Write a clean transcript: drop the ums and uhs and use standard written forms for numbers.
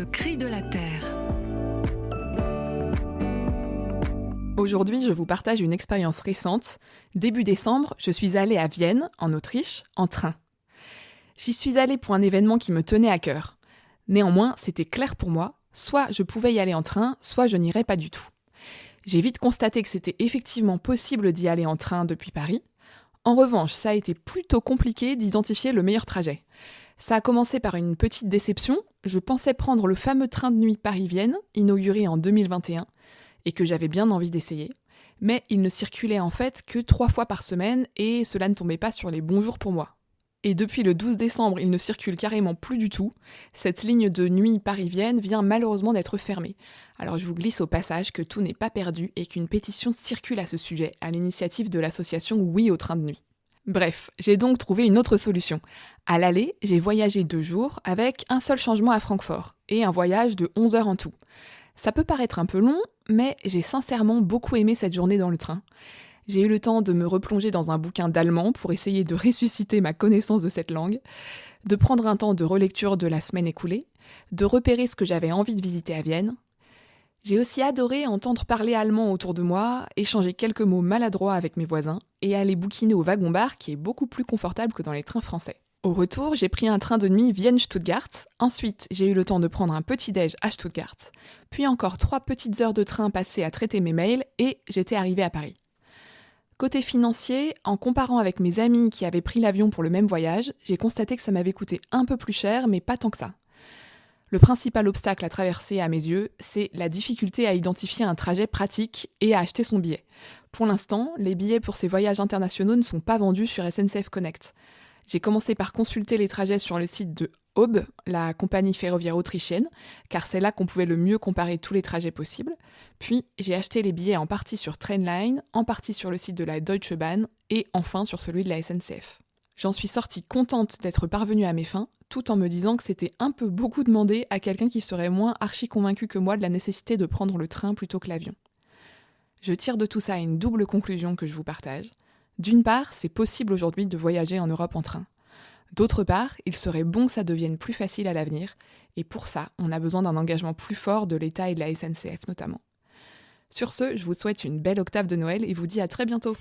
Le cri de la terre. Aujourd'hui, je vous partage une expérience récente. Début décembre, je suis allée à Vienne, en Autriche, en train. J'y suis allée pour un événement qui me tenait à cœur. Néanmoins, c'était clair pour moi, soit je pouvais y aller en train, soit je n'irais pas du tout. J'ai vite constaté que c'était effectivement possible d'y aller en train depuis Paris. En revanche, ça a été plutôt compliqué d'identifier le meilleur trajet. Ça a commencé par une petite déception. Je pensais prendre le fameux train de nuit Paris-Vienne, inauguré en 2021, et que j'avais bien envie d'essayer. Mais il ne circulait en fait que 3 fois par semaine et cela ne tombait pas sur les bons jours pour moi. Et depuis le 12 décembre, il ne circule carrément plus du tout. Cette ligne de nuit Paris-Vienne vient malheureusement d'être fermée. Alors je vous glisse au passage que tout n'est pas perdu et qu'une pétition circule à ce sujet, à l'initiative de l'association Oui au train de nuit. Bref, j'ai donc trouvé une autre solution. À l'aller, j'ai voyagé 2 jours avec un seul changement à Francfort et un voyage de 11 heures en tout. Ça peut paraître un peu long, mais j'ai sincèrement beaucoup aimé cette journée dans le train. J'ai eu le temps de me replonger dans un bouquin d'allemand pour essayer de ressusciter ma connaissance de cette langue, de prendre un temps de relecture de la semaine écoulée, de repérer ce que j'avais envie de visiter à Vienne. J'ai aussi adoré entendre parler allemand autour de moi, échanger quelques mots maladroits avec mes voisins et aller bouquiner au wagon-bar qui est beaucoup plus confortable que dans les trains français. Au retour, j'ai pris un train de nuit Vienne-Stuttgart. Ensuite, j'ai eu le temps de prendre un petit-déj à Stuttgart. Puis encore 3 petites heures de train passées à traiter mes mails et j'étais arrivée à Paris. Côté financier, en comparant avec mes amis qui avaient pris l'avion pour le même voyage, j'ai constaté que ça m'avait coûté un peu plus cher, mais pas tant que ça. Le principal obstacle à traverser à mes yeux, c'est la difficulté à identifier un trajet pratique et à acheter son billet. Pour l'instant, les billets pour ces voyages internationaux ne sont pas vendus sur SNCF Connect. J'ai commencé par consulter les trajets sur le site de Aube, la compagnie ferroviaire autrichienne, car c'est là qu'on pouvait le mieux comparer tous les trajets possibles. Puis j'ai acheté les billets en partie sur Trainline, en partie sur le site de la Deutsche Bahn et enfin sur celui de la SNCF. J'en suis sortie contente d'être parvenue à mes fins, tout en me disant que c'était un peu beaucoup demandé à quelqu'un qui serait moins archi convaincu que moi de la nécessité de prendre le train plutôt que l'avion. Je tire de tout ça une double conclusion que je vous partage. D'une part, c'est possible aujourd'hui de voyager en Europe en train. D'autre part, il serait bon que ça devienne plus facile à l'avenir, et pour ça, on a besoin d'un engagement plus fort de l'État et de la SNCF notamment. Sur ce, je vous souhaite une belle octave de Noël et vous dis à très bientôt.